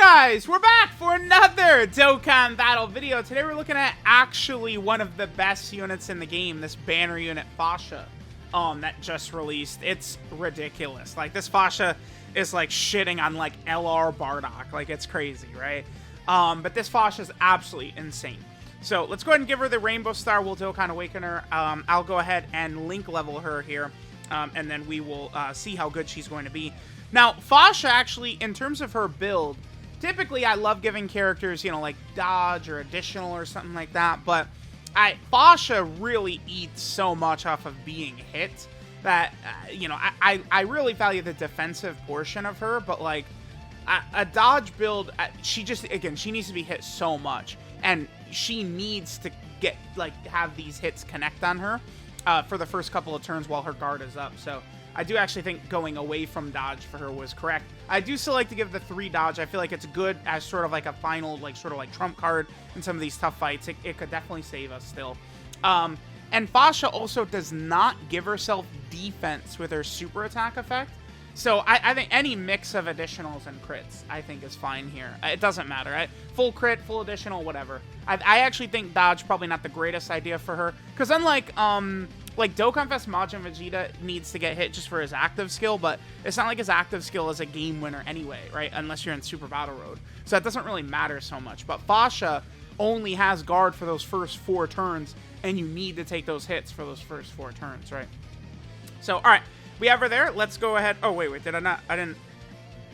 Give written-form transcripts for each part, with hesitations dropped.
guys, we're back for another Dokkan battle video. Today we're looking at actually one of the best units in the game, this banner unit Fasha that just released. It's ridiculous. Like, this Fasha is like shitting on like LR Bardock. Like, it's crazy, right? But this Fasha is absolutely insane. So let's go ahead and give her the Rainbow Star. We'll Dokkan Awaken her. I'll go ahead and link level her here, and then we will see how good she's going to be. Now, Fasha actually, in terms of her build, typically I love giving characters, you know, like dodge or additional or something like that, but Fasha really eats so much off of being hit that, you know, I really value the defensive portion of her, but like a dodge build, she just, again, she needs to be hit so much, and she needs to get, like, have these hits connect on her for the first couple of turns while her guard is up. So I do actually think going away from dodge for her was correct. I do still like to give the 3 dodge. I feel like it's good as sort of like a final, like, sort of like trump card in some of these tough fights. It could definitely save us still. And Fasha also does not give herself defense with her super attack effect. So I think any mix of additionals and crits, I think, is fine here. It doesn't matter, right? Full crit, full additional, whatever. I actually think dodge probably not the greatest idea for her, because unlike like Dokkan Fest Majin Vegeta needs to get hit just for his active skill, but it's not like his active skill is a game winner anyway, right? Unless you're in Super Battle Road. So that doesn't really matter so much. But Fasha only has guard for those first 4 turns, and you need to take those hits for those first 4 turns, right? So, all right. We have her there. Let's go ahead. Oh, wait. Did I not? I didn't.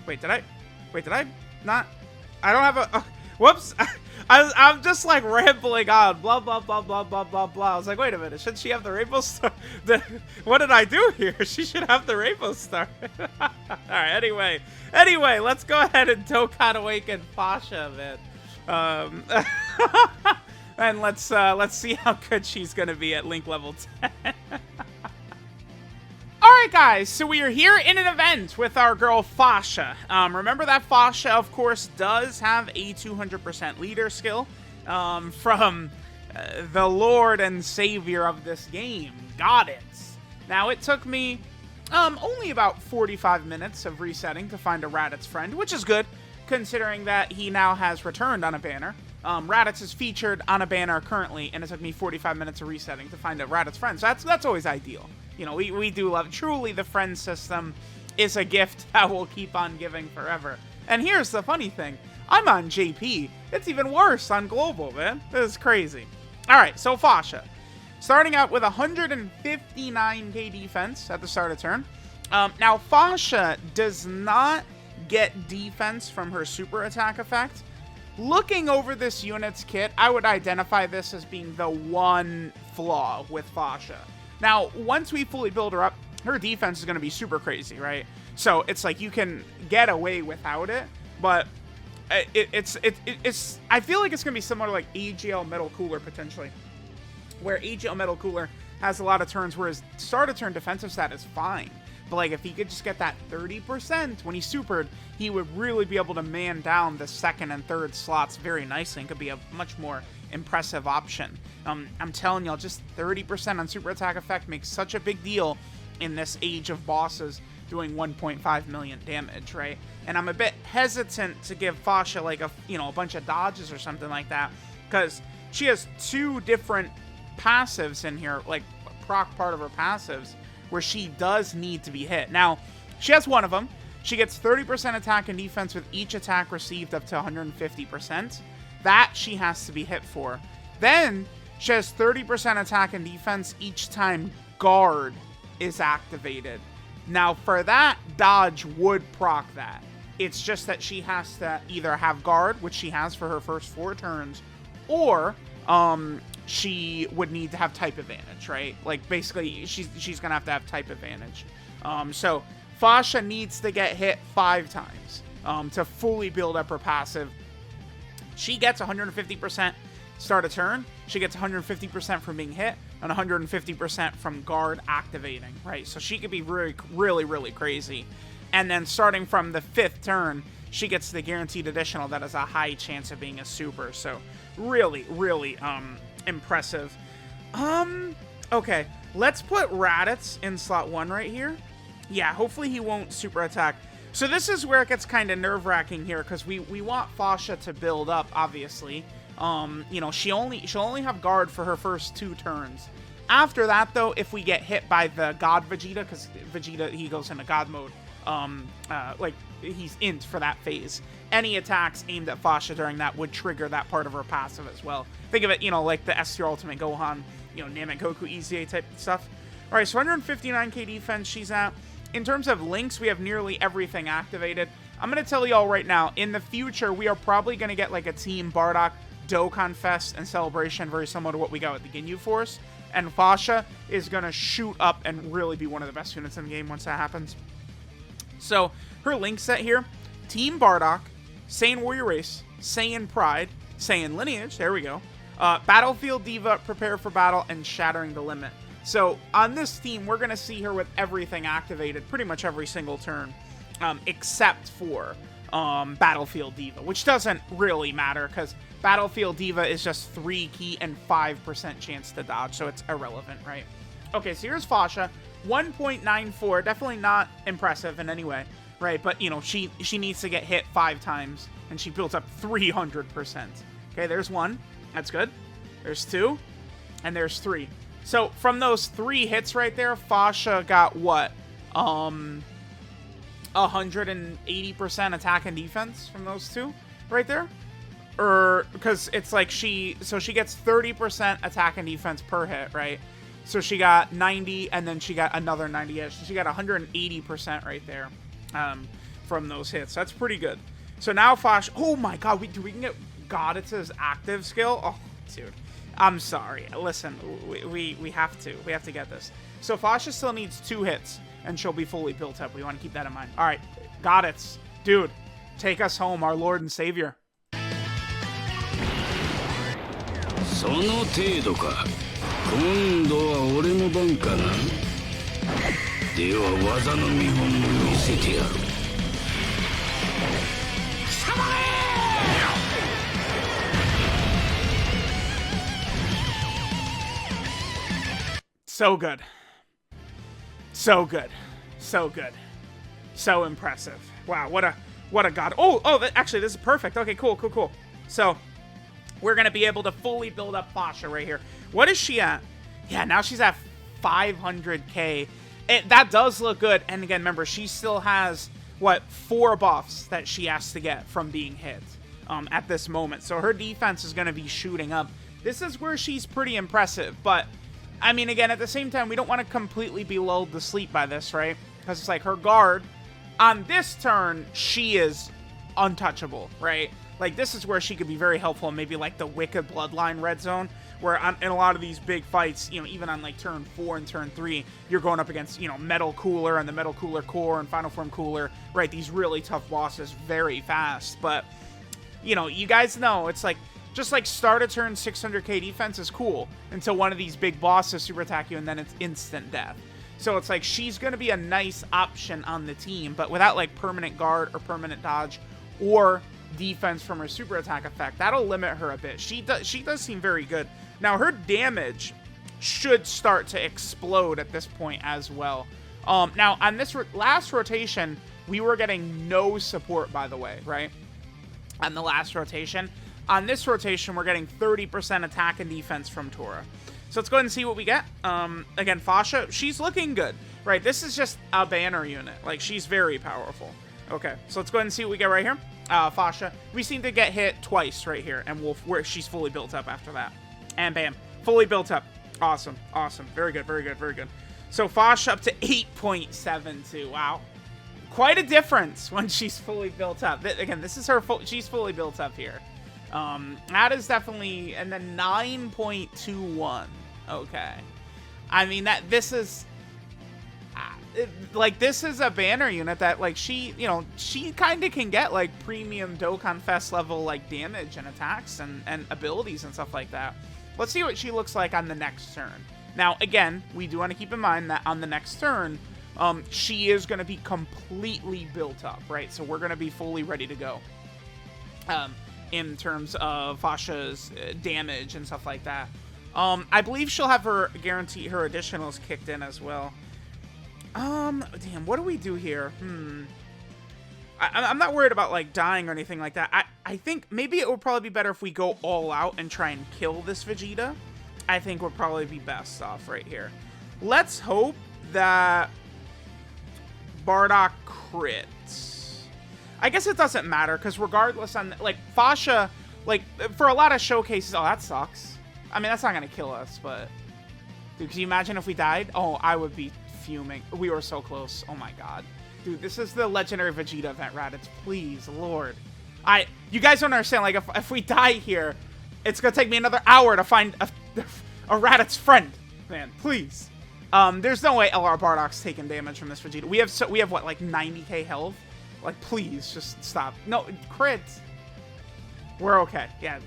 Wait, did I? Wait, did I not? I don't have a. Oh, whoops. I'm just like rambling on. Blah, blah, blah, blah, blah, blah, blah. I was like, wait a minute. Should she have the Rainbow Star? What did I do here? She should have the Rainbow Star. All right. Anyway, let's go ahead and Dokkan Awaken Fasha, man. And let's see how good she's gonna be at Link level 10. Alright guys, so we are here in an event with our girl Fasha. Remember that Fasha, of course, does have a 200% leader skill from the Lord and Savior of this game, Goddess. Now, it took me only about 45 minutes of resetting to find a Raditz friend, which is good, considering that he now has returned on a banner. Raditz is featured on a banner currently, and it took me 45 minutes of resetting to find a Raditz friend, so that's always ideal. You know, we do love, truly the friend system is a gift that we'll keep on giving forever. And here's the funny thing, I'm on JP. It's even worse on Global, man. This is crazy. Alright, so Fasha. Starting out with 159k defense at the start of turn. Now, Fasha does not get defense from her super attack effect. Looking over this unit's kit, I would identify this as being the one flaw with Fasha. Now, once we fully build her up, her defense is going to be super crazy, right? So it's like you can get away without it, but it's I feel like it's going to be similar to like AGL Metal Cooler potentially, where AGL Metal Cooler has a lot of turns where his start of turn defensive stat is fine. But like if he could just get that 30% when he supered, he would really be able to man down the second and third slots very nicely and could be a much more impressive option. I'm telling y'all, just 30% on super attack effect makes such a big deal in this age of bosses doing 1.5 million damage, right? And I'm a bit hesitant to give Fasha like a bunch of dodges or something like that, because she has 2 different passives in here, like proc part of her passives, where she does need to be hit. Now, she has one of them. She gets 30% attack and defense with each attack received up to 150%. That she has to be hit for. Then, she has 30% attack and defense each time guard is activated. Now, for that, dodge would proc that. It's just that she has to either have guard, which she has for her first 4 turns, or she would need to have type advantage, right? Like, basically, she's gonna have to have type advantage. So, Fasha needs to get hit 5 times to fully build up her passive. She gets 150% start a turn. She gets 150% from being hit and 150% from guard activating, right? So she could be really, really, really crazy. And then starting from the 5th turn, she gets the guaranteed additional that has a high chance of being a super. So really, really impressive. Okay, let's put Raditz in slot 1 right here. Yeah, hopefully he won't super attack. So this is where it gets kind of nerve-wracking here, because we want Fasha to build up, obviously. You know, she'll only have guard for her first 2 turns. After that, though, if we get hit by the God Vegeta, because Vegeta, he goes into God mode, like, he's int for that phase. Any attacks aimed at Fasha during that would trigger that part of her passive as well. Think of it, you know, like the S tier Ultimate Gohan, you know, Namek Goku EZA type stuff. Alright, so 159k defense she's at. In terms of links, we have nearly everything activated. I'm going to tell you all right now, in the future, we are probably going to get like a Team Bardock, Dokkan Fest, and Celebration, very similar to what we got with the Ginyu Force. And Fasha is going to shoot up and really be one of the best units in the game once that happens. So, her link set here, Team Bardock, Saiyan Warrior Race, Saiyan Pride, Saiyan Lineage, there we go, Battlefield Diva, Prepare for Battle, and Shattering the Limit. So, on this team, we're going to see her with everything activated pretty much every single turn, except for Battlefield Diva, which doesn't really matter, because Battlefield Diva is just 3 key and 5% chance to dodge, so it's irrelevant, right? Okay, so here's Fasha, 1.94, definitely not impressive in any way, right? But, you know, she needs to get hit 5 times, and she builds up 300%. Okay, there's 1, that's good. There's 2, and there's 3. So, from those 3 hits right there, Fasha got what? 180% attack and defense from those 2 right there? Or, because it's like she gets 30% attack and defense per hit, right? So she got 90, and then she got another 90-ish. So she got 180% right there from those hits. That's pretty good. So now Fasha, oh my god, we can get Goddess's active skill? Oh, dude. I'm sorry. Listen, we have to. We have to get this. So Fasha still needs 2 hits, and she'll be fully built up. We want to keep that in mind. All right, Goddess. Dude, take us home, our Lord and Savior. その程度か。今度は俺の番かな。では技の見本を見せてやる。貴様め！ So good. So good. So good. So impressive. Wow, what a god. Actually, this is perfect. Okay, cool. So, we're going to be able to fully build up Fasha right here. What is she at? Yeah, now she's at 500k. That does look good. And again, remember, she still has, 4 buffs that she has to get from being hit at this moment. So her defense is going to be shooting up. This is where she's pretty impressive. But, I mean, again, at the same time, we don't want to completely be lulled to sleep by this, right? Because it's like her guard, on this turn, she is untouchable, right? Like, this is where she could be very helpful in maybe, like, the Wicked Bloodline red zone, where in a lot of these big fights, you know, even on, like, turn 4 and turn 3, you're going up against, you know, Metal Cooler and the Metal Cooler Core and Final Form Cooler, right? These really tough bosses very fast. But, you know, you guys know, it's like, just like start a turn 600k defense is cool until one of these big bosses super attack you and then it's instant death. So it's like she's going to be a nice option on the team, but without like permanent guard or permanent dodge or defense from her super attack effect, that'll limit her a bit. She does seem very good. Now her damage should start to explode at this point as well. Now on this last rotation, we were getting no support, by the way, right? On the last rotation. On this rotation, we're getting 30% attack and defense from Tora. So let's go ahead and see what we get. Again, Fasha, she's looking good, right? This is just a banner unit. Like, she's very powerful. Okay, so let's go ahead and see what we get right here. Fasha, we seem to get hit twice right here, and she's fully built up after that. And bam, fully built up. Awesome. Very good. So Fasha up to 8.72. Wow. Quite a difference when she's fully built up. Again, this is her she's fully built up here. That is definitely, and then 9.21. Okay. I mean, this is a banner unit that, like, she kind of can get, like, premium Dokkan Fest level, like, damage and attacks and abilities and stuff like that. Let's see what she looks like on the next turn. Now, again, we do want to keep in mind that on the next turn, she is going to be completely built up, right? So we're going to be fully ready to go. In terms of Fasha's damage and stuff like that. I believe she'll have her additionals kicked in as well. Damn, what do we do here? I'm not worried about, like, dying or anything like that. I think maybe it would probably be better if we go all out and try and kill this Vegeta. I think would probably be best off right here. Let's hope that Bardock crits. I guess it doesn't matter, because regardless on, like, Fasha, like, for a lot of showcases, oh, that sucks. I mean, that's not going to kill us, but... Dude, can you imagine if we died? Oh, I would be fuming. We were so close. Oh, my God. Dude, this is the legendary Vegeta event, Raditz. Please, Lord. You guys don't understand. Like, if we die here, it's gonna take me another hour to find a Raditz friend. Man, please. There's no way LR Bardock's taking damage from this Vegeta. We have what, like 90k health? Like, please, just stop. No, crits. We're okay. Yeah.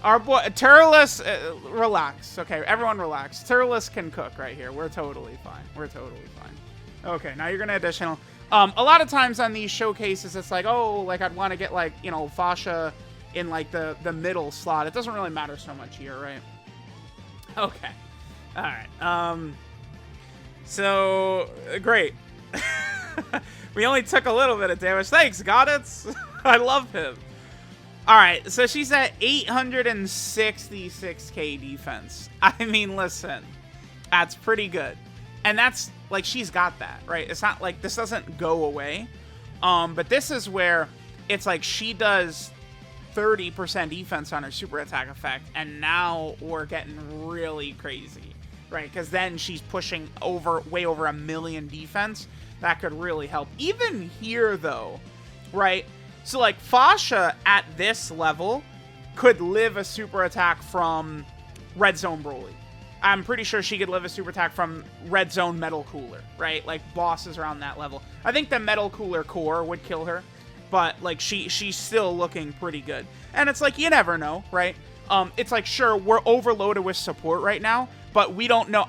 Our boy Turles, relax. Okay, everyone relax. Turles can cook right here. We're totally fine. We're totally fine. Okay, now you're gonna additional. A lot of times on these showcases, it's like, oh, like I'd want to get, like, you know, Fasha in, like, the middle slot. It doesn't really matter so much here, right? Okay. All right. So, great. We only took a little bit of damage. Thanks, Goditz. I love him. All right, so she's at 866k defense. I mean, listen, that's pretty good. And that's, like, she's got that, right? It's not like this doesn't go away. But this is where it's like she does 30% defense on her super attack effect, and now we're getting really crazy, right? Because then she's pushing way over 1 million defense. That could really help. Even here, though, right? So, like, Fasha at this level could live a super attack from Red Zone Broly. I'm pretty sure she could live a super attack from Red Zone Metal Cooler, right? Like, bosses around that level. I think the Metal Cooler core would kill her, but, like, she's still looking pretty good. And it's like, you never know, right? It's like, sure, we're overloaded with support right now, but we don't know.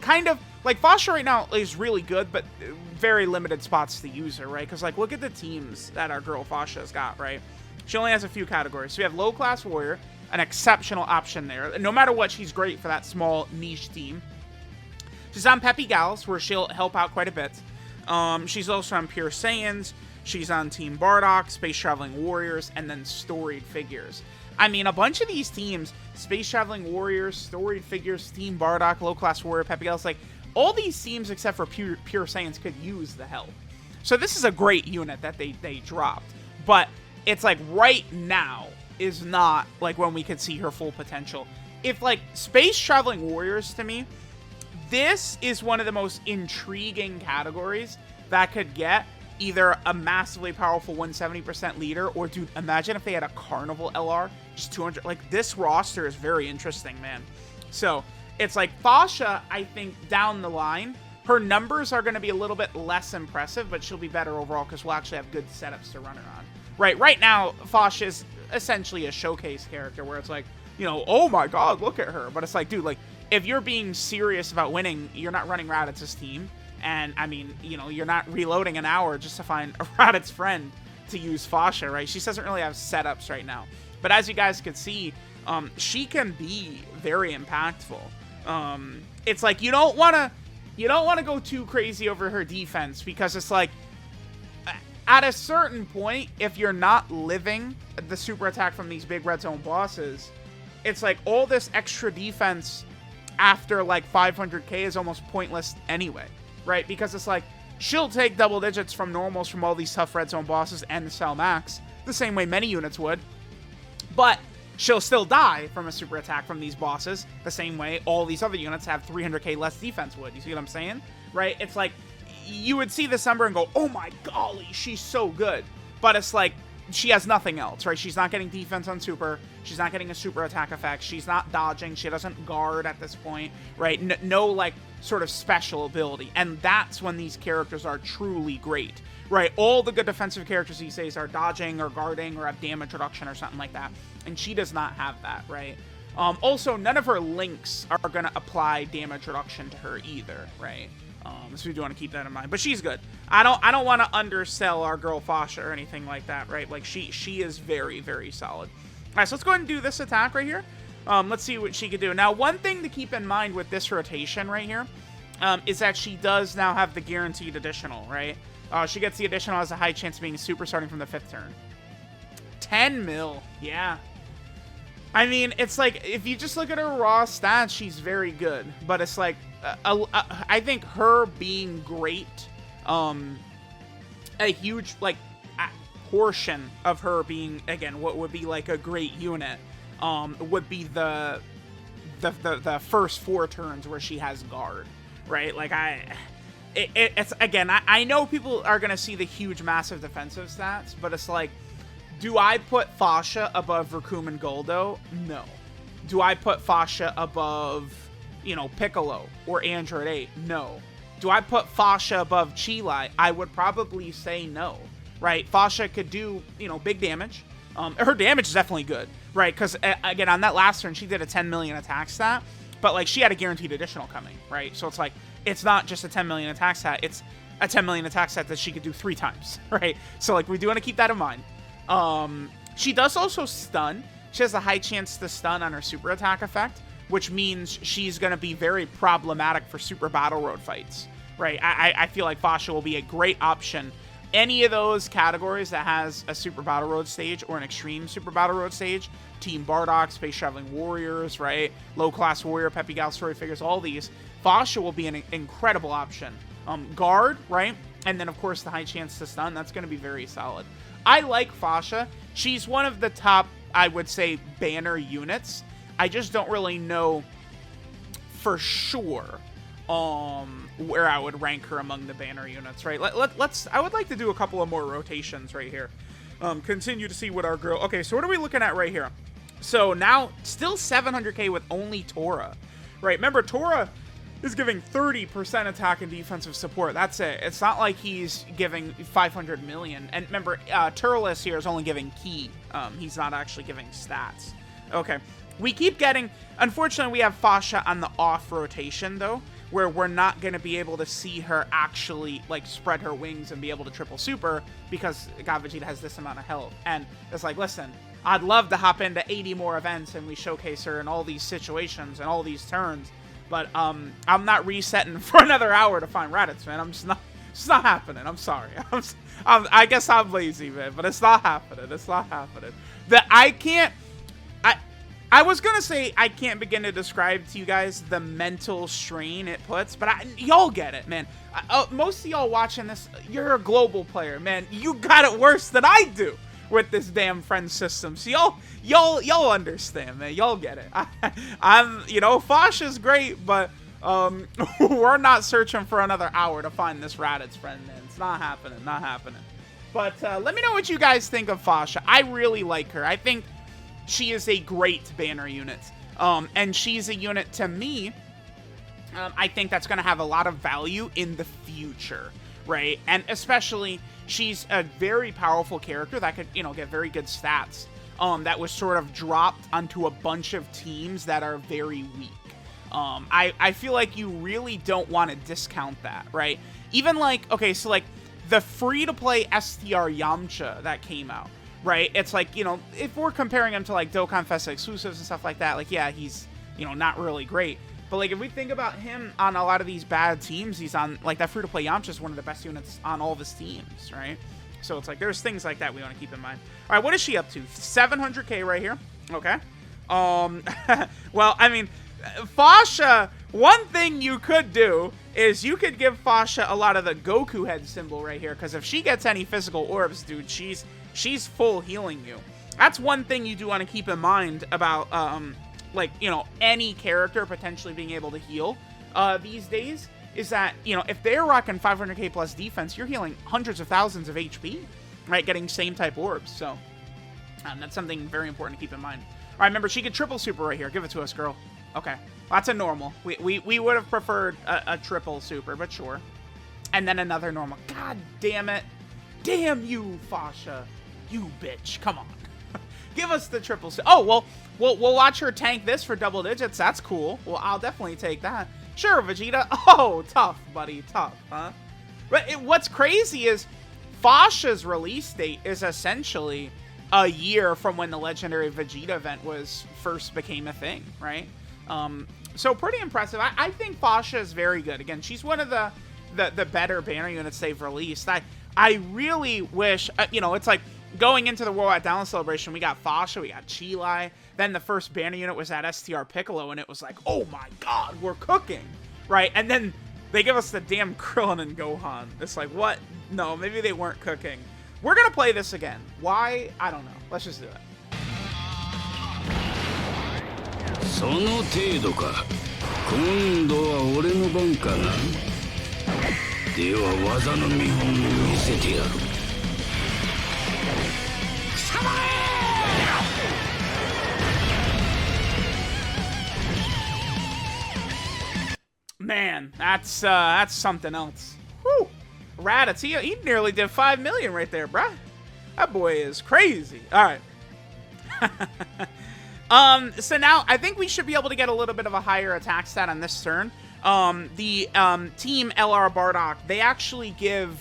Kind of, like, Fasha right now is really good, but very limited spots to use her, right? Because, like, look at the teams that our girl Fasha's got, right? She only has a few categories. So we have low-class warrior, an exceptional option there. No matter what, she's great for that small niche team. She's on Peppy Gals, where she'll help out quite a bit. She's also on Pure Saiyans. She's on Team Bardock, Space Traveling Warriors, and then Storied Figures. I mean, a bunch of these teams, Space Traveling Warriors, Storied Figures, Team Bardock, Low Class Warrior, Peppy Gals, like, all these teams except for Pure Saiyans could use the help. So this is a great unit that they dropped. But it's like right now is not like when we could see her full potential. If, like, Space Traveling Warriors, to me, this is one of the most intriguing categories that could get either a massively powerful 170% leader, or, dude, imagine if they had a Carnival LR, just 200. Like, this roster is very interesting, man. So it's like Fasha, I think, down the line, her numbers are going to be a little bit less impressive, but she'll be better overall because we'll actually have good setups to run her on. Right now, Fasha is essentially a showcase character where it's like, you know, oh my god, look at her. But it's like, dude, like, if you're being serious about winning, you're not running Raditz's team. And, I mean, you know, you're not reloading an hour just to find a Raditz friend to use Fasha, right? She doesn't really have setups right now. But as you guys can see, she can be very impactful. It's like, you don't want to go too crazy over her defense, because it's like, at a certain point, if you're not living the super attack from these big red zone bosses, it's like all this extra defense after like 500k is almost pointless anyway, right? Because it's like, she'll take double digits from normals from all these tough red zone bosses and the Cell Max, the same way many units would, but she'll still die from a super attack from these bosses the same way all these other units have 300k less defense would. You see what I'm saying? Right? It's like, you would see this number and go, oh my golly, she's so good. But it's like, she has nothing else, right? She's not getting defense on super. She's not getting a super attack effect. She's not dodging. She doesn't guard at this point, right? No, like, sort of special ability. And that's when these characters are truly great, right? All the good defensive characters these days are dodging or guarding or have damage reduction or something like that. And she does not have that, right? Also, none of her links are going to apply damage reduction to her either, right? So we do want to keep that in mind. But she's good. I don't want to undersell our girl Fasha or anything like that, right? Like, she is very, very solid. All right, so let's go ahead and do this attack right here. Let's see what she could do. Now, one thing to keep in mind with this rotation right here is that she does now have the guaranteed additional, right? She gets the additional, has a high chance of being super starting from the 5th turn. 10 mil. Yeah. I mean, it's like, if you just look at her raw stats, she's very good. But it's like, I think her being great, a huge, like, portion of her being, again, what would be like a great unit, would be the first 4 turns where she has guard, right? Like, it's again, I know people are going to see the huge, massive defensive stats, but it's like, do I put Fasha above Raccoon and Goldo? No. Do I put Fasha above, you know, Piccolo or Android 8? No. Do I put Fasha above Chilai? I would probably say no, right? Fasha could do, you know, big damage. Her damage is definitely good, right? Because, again, on that last turn, she did a 10 million attack stat, but, like, she had a guaranteed additional coming, right? So it's like, it's not just a 10 million attack stat, it's a 10 million attack stat that she could do 3 times, right? So, like, we do want to keep that in mind. She does also stun. She has a high chance to stun on her super attack effect, which means she's going to be very problematic for super battle road fights, right? I feel like Fasha will be a great option. Any of those categories that has a super battle road stage or an extreme super battle road stage, Team Bardock, Space Traveling Warriors, right? Low Class Warrior, Peppy Gal Story Figures, all these, Fasha will be an incredible option. Guard, right? And then, of course, the high chance to stun, that's going to be very solid. I like Fasha. She's one of the top, I would say, banner units. I just don't really know for sure where I would rank her among the banner units, right? I would like to do a couple of more rotations right here. Continue to see what our girl... Okay, so what are we looking at right here? So now, still 700k with only Tora, right? Remember, Tora is giving 30% attack and defensive support. That's it. It's not like he's giving 500 million. And remember, Turles here is only giving key. He's not actually giving stats. Okay. We keep getting... Unfortunately, we have Fasha on the off rotation, though, where we're not going to be able to see her actually, like, spread her wings and be able to triple super because God Vegeta has this amount of health. And it's like, listen, I'd love to hop into 80 more events and we showcase her in all these situations and all these turns. But I'm not resetting for another hour to find Raditz, man. It's not happening. I'm sorry. I guess I'm lazy, man, but it's not happening. It's not happening. I was gonna say I can't begin to describe to you guys the mental strain it puts, but y'all get it, man. Most of y'all watching this, you're a global player, man. You got it worse than I do with this damn friend system. So y'all understand, man. Y'all get it. I'm, you know, Fasha's great, but we're not searching for another hour to find this Raditz friend, man. It's not happening. Not happening. But let me know what you guys think of Fasha. I really like her. I think she is a great banner unit. And she's a unit, to me, I think that's going to have a lot of value in the future, right? And especially, she's a very powerful character that could, you know, get very good stats. That was sort of dropped onto a bunch of teams that are very weak. I feel like you really don't want to discount that, right? Even like, okay, so like the free-to-play STR Yamcha that came out, right? It's like, you know, if we're comparing him to like Dokkan Festa exclusives and stuff like that, like, yeah, he's, you know, not really great. But like, if we think about him on a lot of these bad teams, he's on, like, that free-to-play Yamcha is one of the best units on all of his teams, right? So it's like, there's things like that we want to keep in mind. All right, what is she up to? 700k right here. Okay. Well, I mean, Fasha, one thing you could do is you could give Fasha a lot of the Goku head symbol right here, because if she gets any physical orbs, dude, she's full healing you. That's one thing you do want to keep in mind about, like, you know, any character potentially being able to heal these days, is that, you know, if they're rocking 500k plus defense, you're healing hundreds of thousands of HP, right? Getting same type orbs. So that's something very important to keep in mind. All right, remember, she could triple super right here. Give it to us, girl. Okay, well, that's a normal. We would have preferred a triple super, but sure. And then another normal. God damn it. Damn you, Fasha. You bitch. Come on. Give us the triple super. Oh, well, we'll watch her tank this for double digits. That's cool. Well, I'll definitely take that. Sure, Vegeta. Oh, tough, buddy. Tough, huh? But what's crazy is Fasha's release date is essentially a year from when the Legendary Vegeta event first became a thing, right? So pretty impressive. I think Fasha is very good. Again, she's one of the better banner units they've released. I really wish, you know, it's like going into the Worldwide Download Celebration, we got Fasha, we got Chilai, then the first banner unit was at STR Piccolo, and it was like, oh my god, we're cooking, right? And then they give us the damn Krillin and Gohan. It's like, what? No, maybe they weren't cooking. We're gonna play this again. Why? I don't know. Let's just do it. その程度か。今度は俺の番かな。では技の見本を見せてやる。くさまれ！ Man, that's something else. Whew. Rattata, he nearly did 5 million right there, bruh. That boy is crazy. All right. So now I think we should be able to get a little bit of a higher attack stat on this turn. The team LR Bardock, they actually give.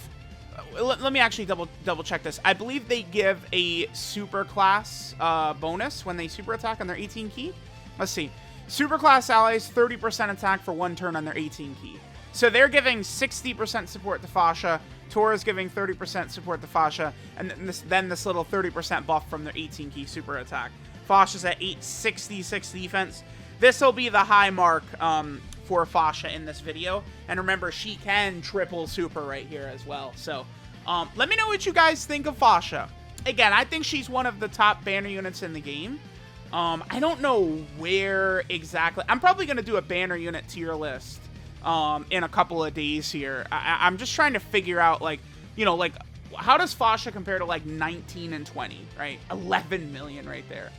Let me actually double check this. I believe they give a super class bonus when they super attack on their 18 key. Let's see. Super class allies 30% attack for 1 turn on their 18 key. So they're giving 60% support to Fasha. Tor is giving 30% support to Fasha, and then this little 30% buff from their 18 key super attack. Fasha's at 866 defense. This will be the high mark for Fasha in this video. And remember, she can triple super right here as well. So let me know what you guys think of Fasha. Again, I think she's one of the top banner units in the game. I don't know where exactly. I'm probably going to do a banner unit tier list in a couple of days here. I'm just trying to figure out, like, you know, like, how does Fasha compare to, like, 19 and 20, right? 11 million right there.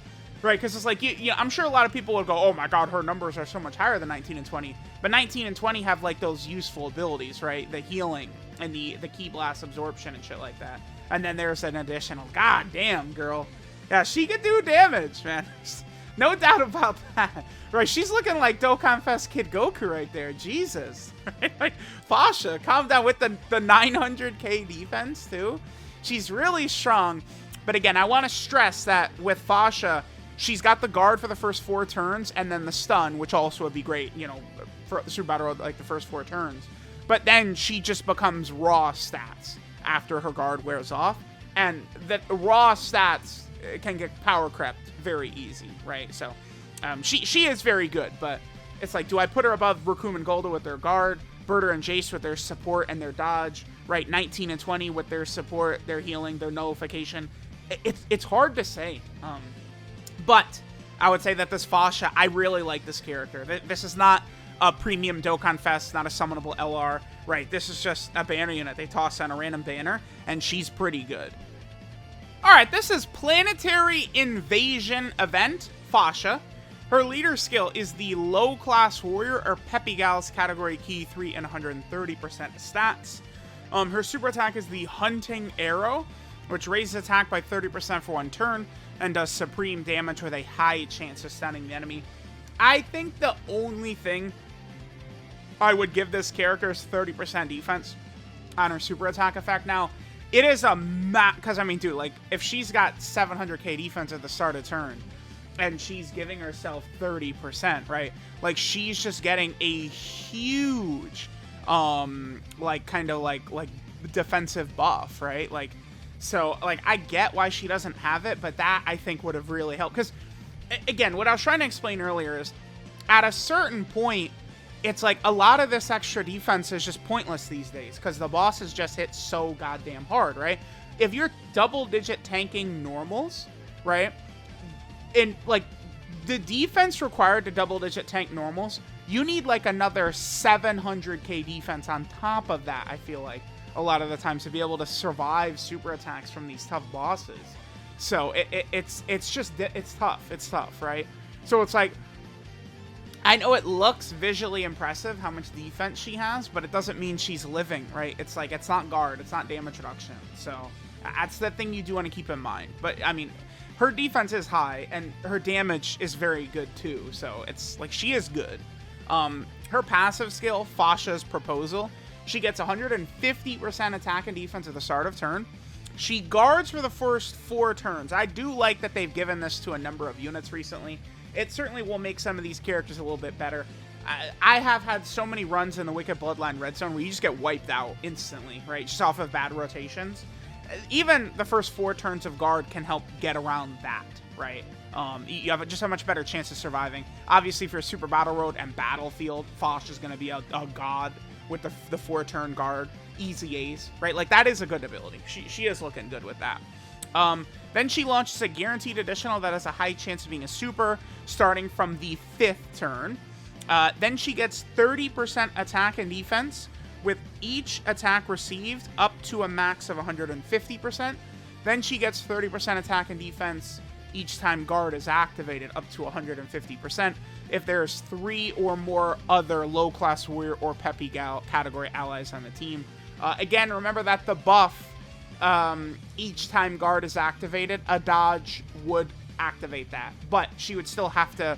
Right, because it's like, I'm sure a lot of people would go, oh my god, her numbers are so much higher than 19 and 20. But 19 and 20 have, like, those useful abilities, right? The healing and the Ki Blast absorption and shit like that. And then there's an additional, god damn, girl. Yeah, she can do damage, man. No doubt about that. Right, she's looking like Dokkan Fest Kid Goku right there. Jesus. Like, Fasha, calm down with the 900k defense, too. She's really strong. But again, I want to stress that with Fasha, she's got the guard for the first 4 turns, and then the stun, which also would be great, you know, for the Super Battle Road, like the first 4 turns. But then she just becomes raw stats after her guard wears off. And the raw stats can get power crept very easy, right? So she is very good, but it's like, do I put her above Raccoon and Golda with their guard, Berter and Jace with their support and their dodge, right? 19 and 20 with their support, their healing, their nullification. It's hard to say. But I would say that this Fasha, I really like this character. This is not a premium Dokkan Fest, not a summonable LR, right? This is just a banner unit. They toss on a random banner, and she's pretty good. Alright, this is Planetary Invasion Event, Fasha. Her leader skill is the Low Class Warrior, or Peppy Gal's category key 3 and 130% stats. Her super attack is the Hunting Arrow, which raises attack by 30% for 1 turn, and does supreme damage with a high chance of stunning the enemy. I think the only thing I would give this character is 30% defense on her super attack effect. Now, it is a because, I mean, dude, like, if she's got 700k defense at the start of turn, and she's giving herself 30%, right? Like, she's just getting a huge, like, kind of, like, defensive buff, right? Like, so, like, I get why she doesn't have it, but that, I think, would have really helped. Because, again, what I was trying to explain earlier is, at a certain point, it's like a lot of this extra defense is just pointless these days because the bosses just hit so goddamn hard, right? If you're double-digit tanking normals, right, and, like, the defense required to double-digit tank normals, you need, like, another 700k defense on top of that, I feel like, a lot of the times to be able to survive super attacks from these tough bosses. So it's tough, right? So it's like, I know it looks visually impressive how much defense she has, but it doesn't mean she's living, right? It's like, it's not guard, it's not damage reduction. So that's the thing you do want to keep in mind. But I mean, her defense is high and her damage is very good too. So it's like, she is good. Her passive skill, Fasha's Proposal, she gets 150% attack and defense at the start of turn. She guards for the first 4 turns. I do like that they've given this to a number of units recently. It certainly will make some of these characters a little bit better. I have had so many runs in the Wicked Bloodline Red Zone where you just get wiped out instantly, right? Just off of bad rotations. Even the first 4 turns of guard can help get around that, right? You have just a much better chance of surviving. Obviously, for Super Battle Road and Battlefield, Fosh is going to be a god with the 4-turn guard. Easy A's, right? Like, that is a good ability. She is looking good with that. Then she launches a guaranteed additional that has a high chance of being a super, starting from the 5th turn. Then she gets 30% attack and defense, with each attack received up to a max of 150%. Then she gets 30% attack and defense each time guard is activated, up to 150%. If there's 3 or more other low-class warrior or Peppy Gal category allies on the team. Again, remember that the buff, each time guard is activated, a dodge would activate that. But she would still have to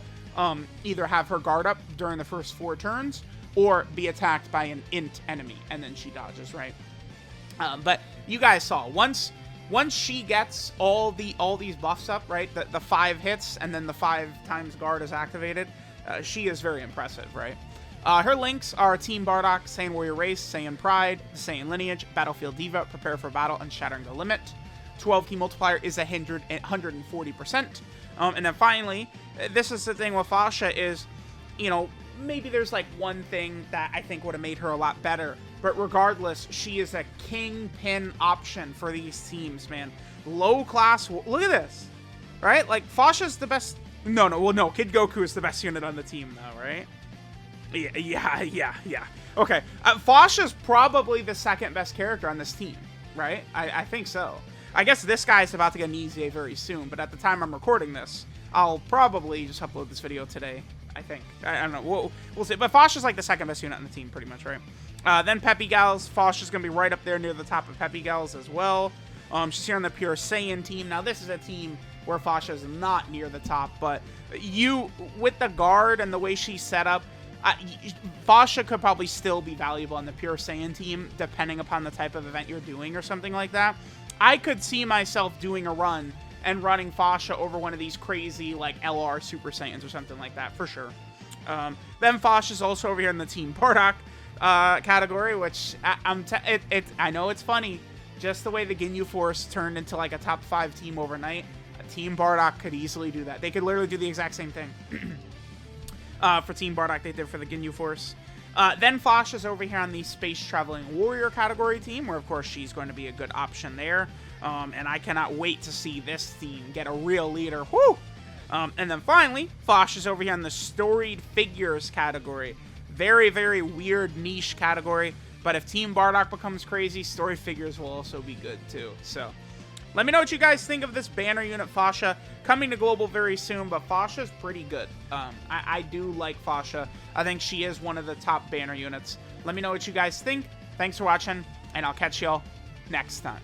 either have her guard up during the first 4 turns or be attacked by an int enemy, and then she dodges, right? But you guys saw, once she gets all these buffs up, right, the 5 hits and then the 5 times guard is activated, she is very impressive, right? Her links are Team Bardock, Saiyan Warrior Race, Saiyan Pride, Saiyan Lineage, Battlefield Diva, Prepare for Battle, and Shattering the Limit. 12 key multiplier is 140%. And then finally, this is the thing with Fasha is, you know, maybe there's like one thing that I think would have made her a lot better, but regardless, she is a kingpin option for these teams, man. Low class, look at this, right? Like, Fasha's the best. No, Kid Goku is the best unit on the team, though, right? Yeah. Okay, Fasha's probably the 2nd best character on this team, right? I think so. I guess this guy's about to get an EZA very soon, but at the time I'm recording this, I'll probably just upload this video today, I think. I don't know. We'll see. But Fasha's like the 2nd best unit on the team, pretty much, right? Then Peppy Gals. Fasha's going to be right up there near the top of Peppy Gals as well. She's here on the Pure Saiyan team. Now, this is a team where Fasha's not near the top, but with the guard and the way she's set up, Fasha could probably still be valuable on the Pure Saiyan team, depending upon the type of event you're doing or something like that. I could see myself doing a run and running Fasha over one of these crazy, like, LR Super Saiyans or something like that, for sure. Then Fasha's also over here in the Team Bardock category, which I know it's funny. Just the way the Ginyu Force turned into, like, a top 5 team overnight, Team Bardock could easily do that. They could literally do the exact same thing. For Team Bardock, they did for the Ginyu Force. Then Fasha's over here on the Space Traveling Warrior category team, where, of course, she's going to be a good option there. And I cannot wait to see this team get a real leader. Woo! And then finally, Fasha's over here on the Storied Figures category. Very, very weird niche category. But if Team Bardock becomes crazy, Storied Figures will also be good, too. So, let me know what you guys think of this banner unit, Fasha. Coming to Global very soon, but Fasha's pretty good. I do like Fasha. I think she is one of the top banner units. Let me know what you guys think. Thanks for watching, and I'll catch y'all next time.